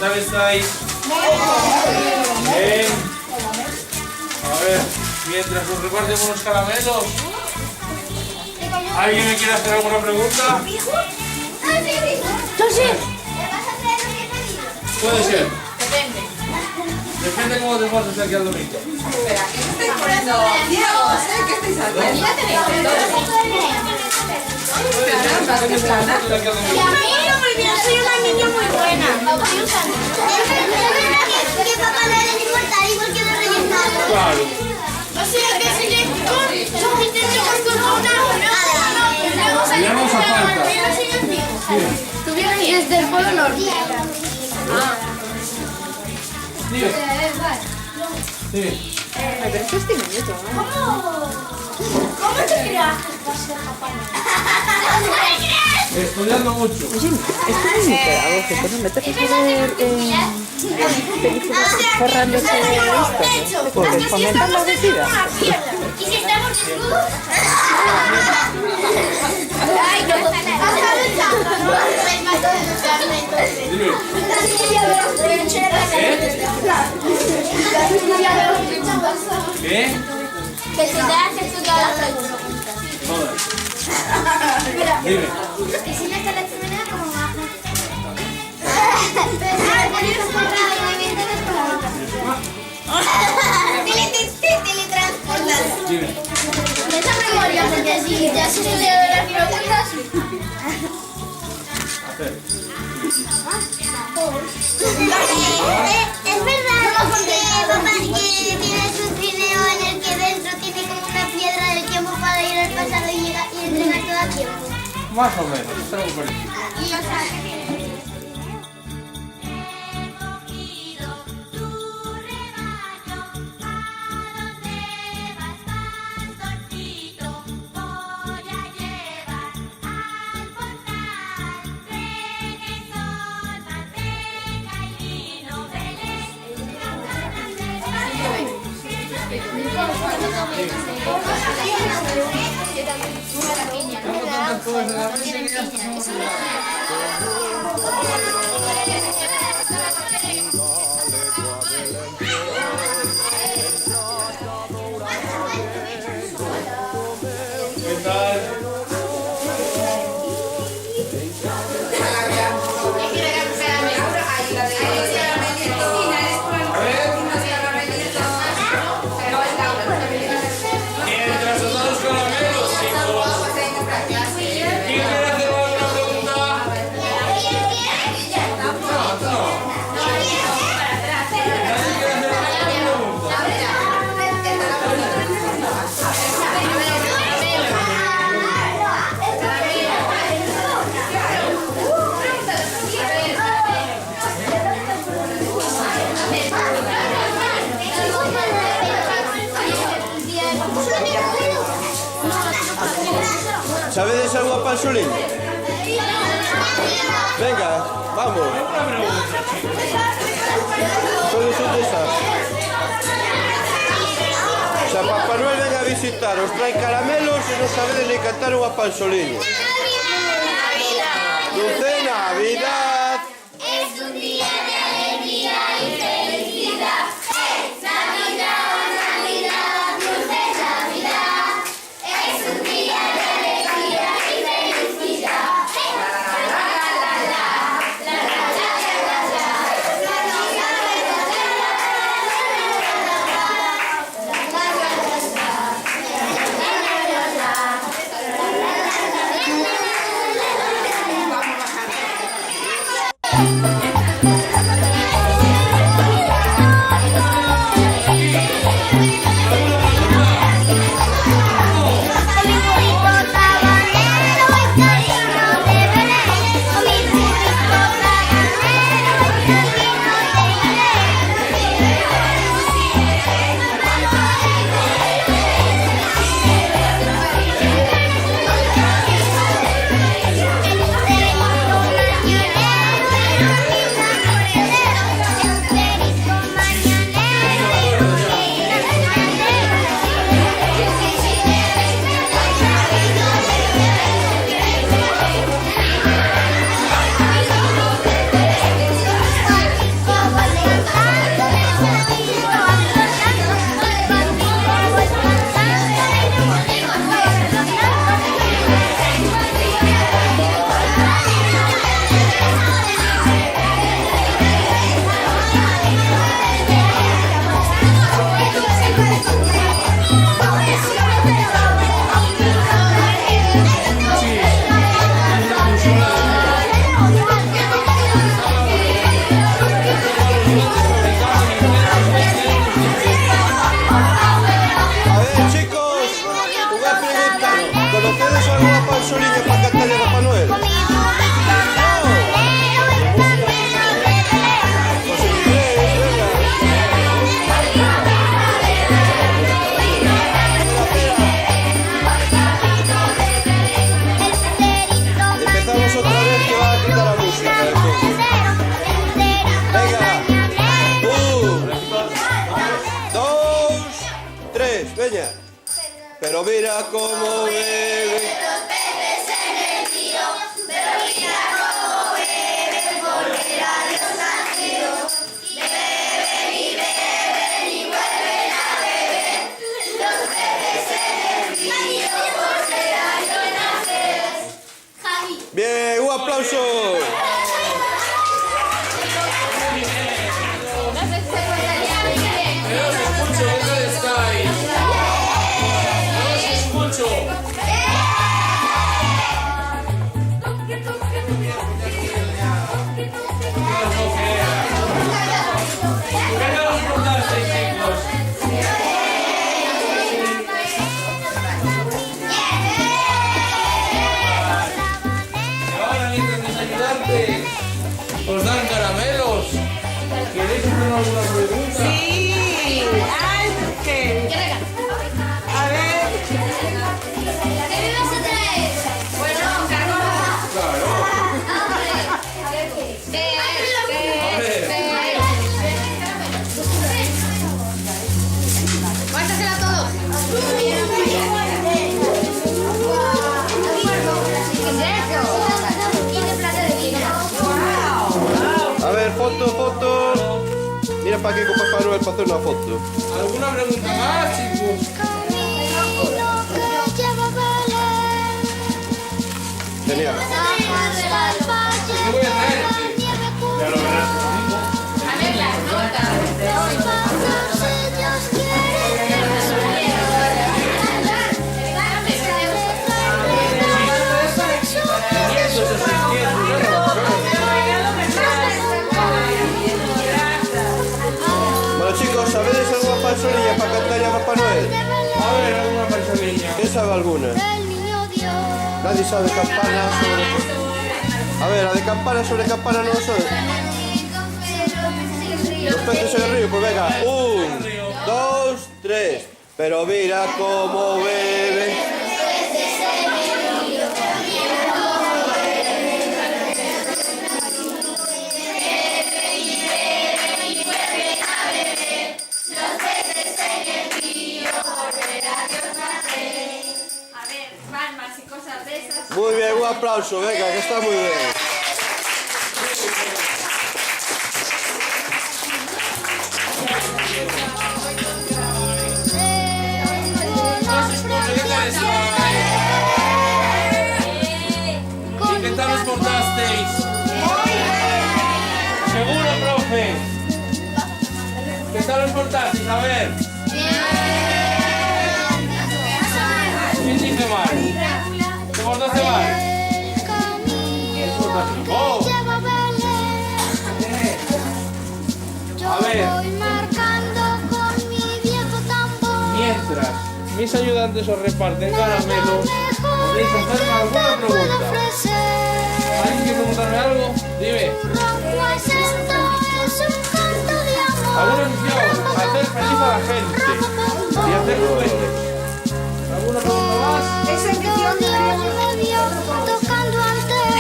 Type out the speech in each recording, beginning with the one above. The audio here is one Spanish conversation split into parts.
tal estáis? Bien. A ver, mientras os reparten unos caramelos, ¿alguien me quiere hacer alguna pregunta? Yo sí. Puede ser. Depende. Depende cómo te pases de aquí al domingo. Espera, ¿qué estáis poniendo ciegos? ¿Qué estáis haciendo? Ya tenéis todo. Y a mí no me olvido, soy una niña muy buena. Que papá no es inmortal igual que los Reyes Magos. Claro. O sea que si le intentamos con una Ya no hace falta. Estuvieron desde el Polo Norte. Dime. Dime. Pero esto es diminuto, ¿no? ¿Cómo te creaste para ser papá? Estudiando mucho. Esto es muy pedagógico, ¿no? Meterse a ver películas forrándose de esto, ¿no? Porque fomentan la obesidad. ¿Y si estamos desnudos? Ay, no. Dime. ¿Qué? Que se te hace estudiar la pregunta. Todas. Dime. ¿Y si no está la chimenea como baja? Teletransportas. Dime. Esa memoria, porque si ya has estudiado las preguntas. Hacer. Es verdad que papá tienes un trineo en el que dentro tiene como una piedra del tiempo para ir al pasado y entregar todo a tiempo. Más o menos. Es algo parecido. ¿Qué tal? Mientras os dan los caramelos, chicos. ¿Quién quiere hacer alguna pregunta? No, tú no. ¿Nadie quiere hacer alguna pregunta? ¿Sabedes algo a Pansolín? Venga, vamos. Todos son de esas. O sea, Papá Noel venga a visitar, os trae caramelos y no sabedes ni cantar un a Pansolín. Dulce Navidad. Es un día de alegría y felicidad. Es Navidad, Navidad, dulce Navidad. Es un día de alegría y felicidad. pero mira cómo bebe. Los peces en el río, pero mira cómo beben, volver a Dios nacido. Y beben y vuelven a beber. Los peces en el río, volver a Dios nacido. Javi. Bien, un aplauso. No os escucho, ¿dónde estáis? No os escucho. ¿Qué no os portasteis, chicos? Ahora mientras mis ayudantes os dan caramelos. ¿Queréis hacer alguna pregunta? Sí, Ángel. A ver. ¿Qué me vas a traer? Bueno, Claro. a ver. Cuéntasela a todos. A ver, foto. Mira para aquí con Papá Noel para hacer una foto. ¿Alguna pregunta más, chicos? Genial. ¿Qué voy a traer? Ya lo verás. A ver, las notas. Bueno chicos, ¿sabéis alguna pasolilla para cantar a Papá Noel? A ver, alguna pasolilla. ¿Quién sabe alguna? Nadie sabe campana sobre... A ver, la de campana sobre campana no lo sabe. Los peces en el río, pues venga. 1, 2, 3. Pero mira cómo bebe. A ver, palmas y cosas de esas. Muy bien, un aplauso, venga, que está muy bien. ¿Y qué tal os portasteis? ¿Seguro, profe? ¿Qué tal os portasteis? A ver. ¿Quién dice mal? ¿Te portaste mal? ¡Oh! A ver. Mientras mis ayudantes os reparten caramelos, ¿podéis hacerme alguna pregunta? ¿Alguien quiere preguntarme algo? Dime. ¿Alguna misión? Hacer feliz a la gente y hacer juguetes. ¿Alguna pregunta más? Tocando antes,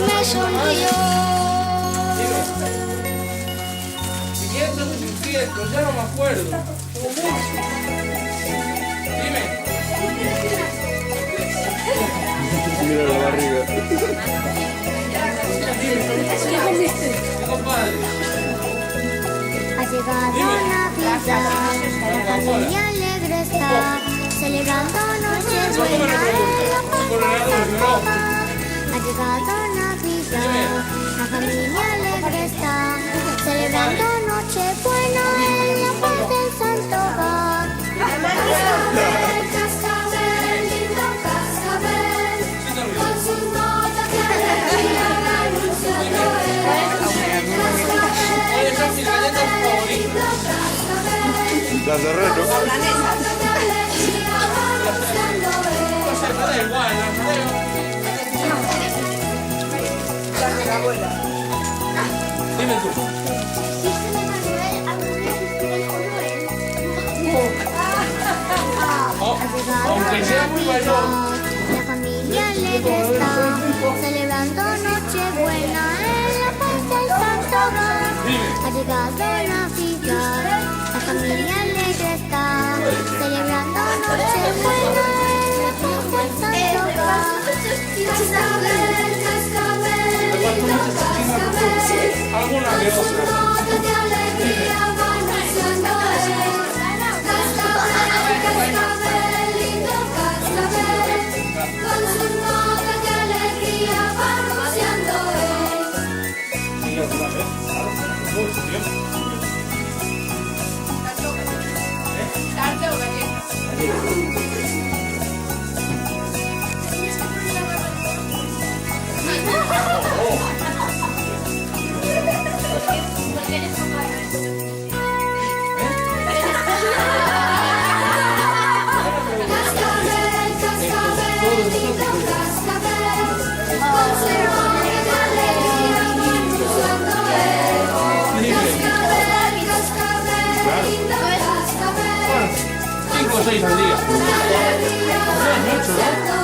me sonrió. Dime. 500 o 600, ya no me acuerdo. Como mucho. Dime. Mira la barriga. ¿Qué compadre? Ha llegado Navidad, la familia alegre está, celebrando Nochebuena en la paz de Santo Hogar. Ha llegado Navidad, la familia alegre está, celebrando Nochebuena en la paz del Santo Hogar. Cascabel, lindo cascabel, con sus notas la ilusión de ¿Cuáles son mis galletas favoritas? Las de Reno. O sea, me da igual, las veo. Dime tú. Oh, aunque sea muy mayor. La familia alegre está, celebrando Nochebuena en la paz del Santo Hogar. Ha llegado Navidad, la familia alegre está, celebrando niño otra vez. Mucho tiempo. Cinco o 6 al día. No es mucho, ¿no?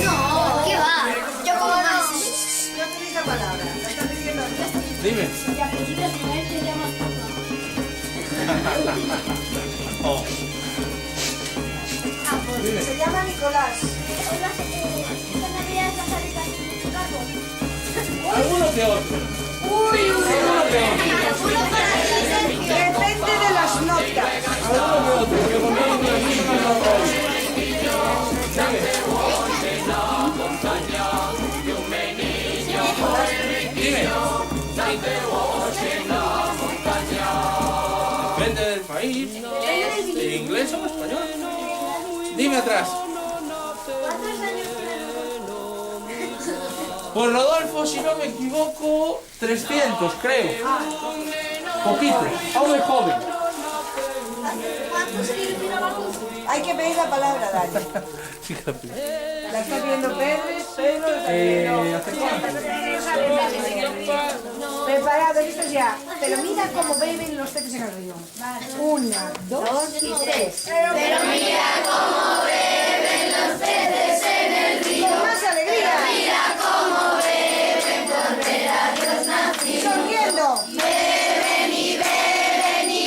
No, ¿qué va? Yo como más. Dime. Oh. Se llama Nicolás. Alguno que otro. Alguno que otro. Depende de las notas. Alguno que otro. Que conmigo las mismas notas. Dime. Depende del país. ¿De inglés o español? Dime atrás. Por Rodolfo, si no me equivoco, 300, creo. Poquito, aún es joven. Hay que pedir la palabra, Dani. Fíjate. La está pidiendo Pedro. ¿Hace cuánto? Preparado, listos ya. Pero mira cómo beben los peces en el río. 1, 2 y 3. Pero mira cómo beben los peces en el río. Con más alegría. Mira cómo beben por ver a Dios nacido. Sonriendo. Beben y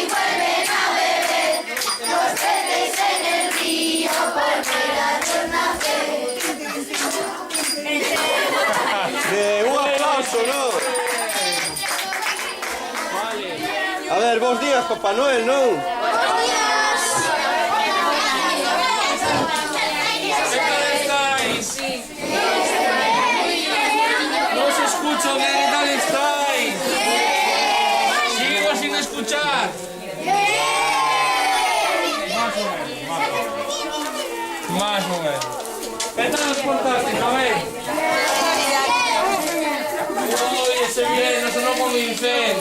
vuelven a beber los peces en el río por ver a Dios nacer. Un aplauso, ¿no? A ver, vos días, Papá Noel, ¿no? ¿Qué tal estáis? No os escucho bien, ¿qué tal estáis? Sigo sin escuchar. Más o menos. ¿Qué tal os portasteis? A ver. Uy, ese bien, no se lo convencen.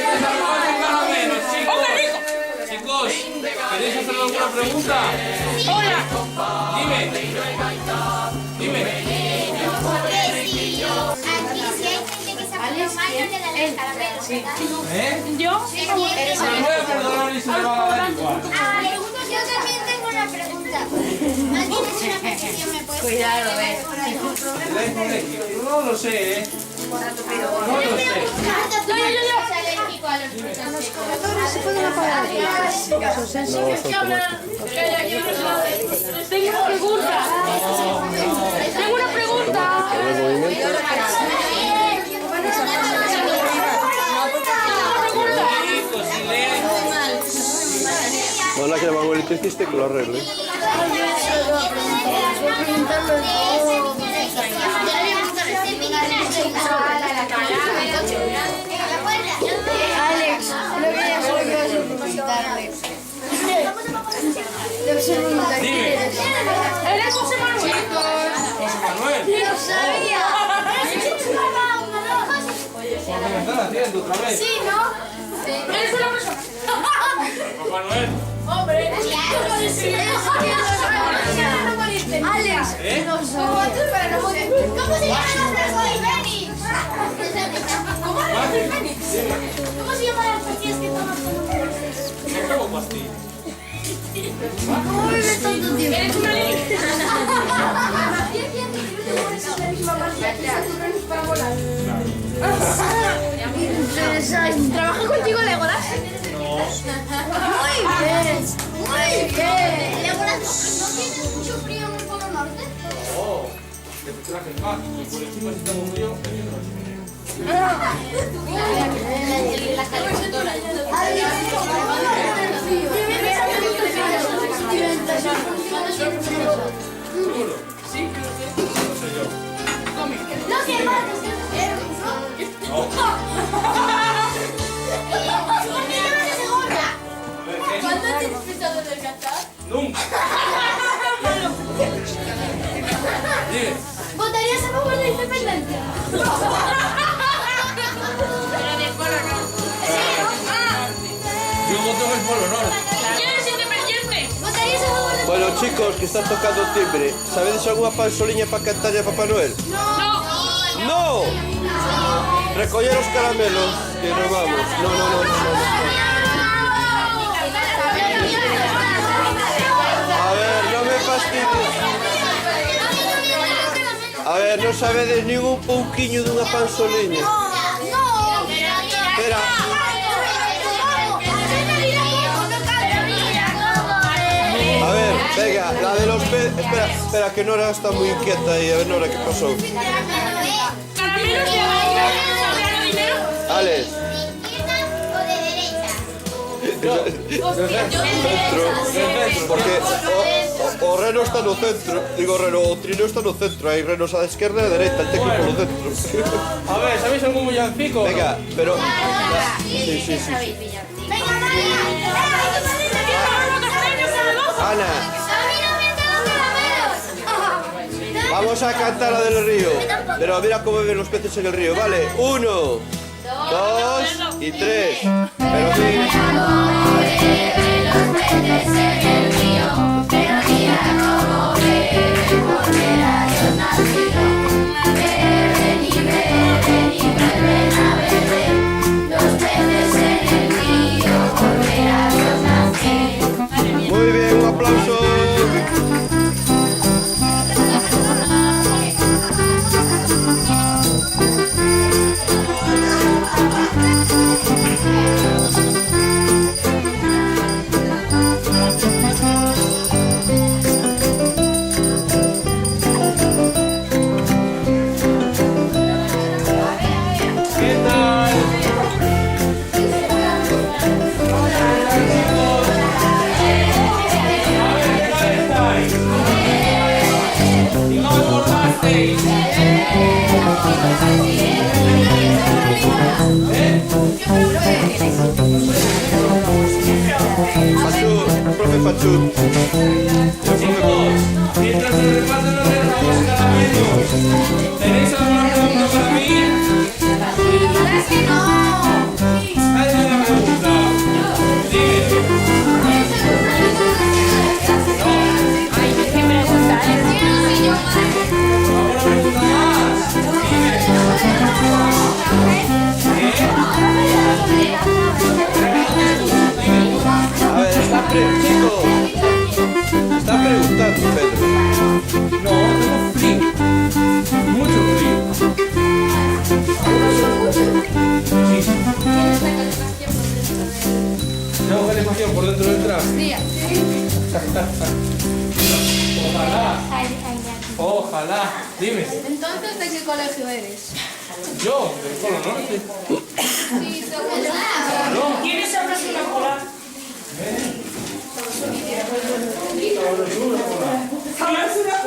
Vale, chicos. Chicos, ¿queréis hacer alguna pregunta? ¡Hola! Dime. Aquí si hay gente que se apunta mal, no te dan el caramelo, ¿verdad? ¿Eh? Yo, Eres Se lo voy a perdonar y se le va a dar igual. Ah, yo también tengo una pregunta. ¿No tienes una petición? ¿Me puedes cuidado, No lo sé, ¿eh? No lo sé. ¿Es alérgico a los frutos secos? Se pueden apagar aquí. Son sencillos. tengo una pregunta. Tengo una pregunta. Chicos, silencio. Bueno, la que la abuelita hiciste que lo arregle. Alex, lo que ya soy yo sin preguntarle. Dime. ¿Eres José Manuel? José Manuel. ¡Lo sabía! ¿Por qué me están haciendo otra vez? Sí, ¿no? ¿Eres una persona? Papá Noel. Hombre. Alex, ¿Eh? ¿cómo se llama la Fénix? ¿Cómo se llama las pastillas que tomas con No como pastillas. ¿Cómo vives tanto tiempo? Eres una niña. ¿Trabaja contigo Legolas? Muy bien, muy bien. Legolas, ¿no tienes mucho frío en el Polo Norte? Oh, que te traje el mágico y por encima si tengo frío, me viene La calefactora. seguro. Sí, no sé yo. Nunca. Dime. ¿Votarías a favor de la independencia? Yo voto por el honor. ¿Quieres independiente? ¿Votarías a favor de Bueno, chicos, que están tocando timbre. ¿Sabedes alguna pansoliña para cantarle a Papá Noel? ¡No! Recoger los caramelos, que nos vamos. No. A ver, no me fastidies. A ver, no sabedes nin un pouquiño dunha pansoliña. Espera. A ver, venga, la de los peces. Espera, que Nora está muy inquieta ahí. A ver, Nora, ¿qué pasó? ¿Caramelos de dinero? Alex. Centro. Porque o Reno está no centro. Digo, Reno, o Trino está no centro. Hai Renos á esquerda e a dereita, el técnico no centro. A ver, ¿sabéis algún villancico? Venga, pero... Sí. Venga, María. Ana, A mí no me dan caramelos. vamos a cantar la del río. Pero mira cómo beben los peces en el río, ¿vale? 1, 2 y 3. Pero sí. Muy bien, un aplauso. ¿Qué tal? ¿Y no me acordasteis? Fachut, profe Fachut. Chicos, mientras se reparten los regalos caramelos, ¿tenéis alguna pregunta para mí? Hazme una pregunta. Dime. ¿Alguna pregunta más? A ver, chicos. Está preguntando, Pedro. No, tengo frío. Mucho frío. Sí. ¿Tengo calefacción por dentro del traje? Ojalá. Dime. Entonces, ¿de qué colegio eres? Yo, del Polo Norte. No. ¿Quieres abrir una cola? ¿Sabes una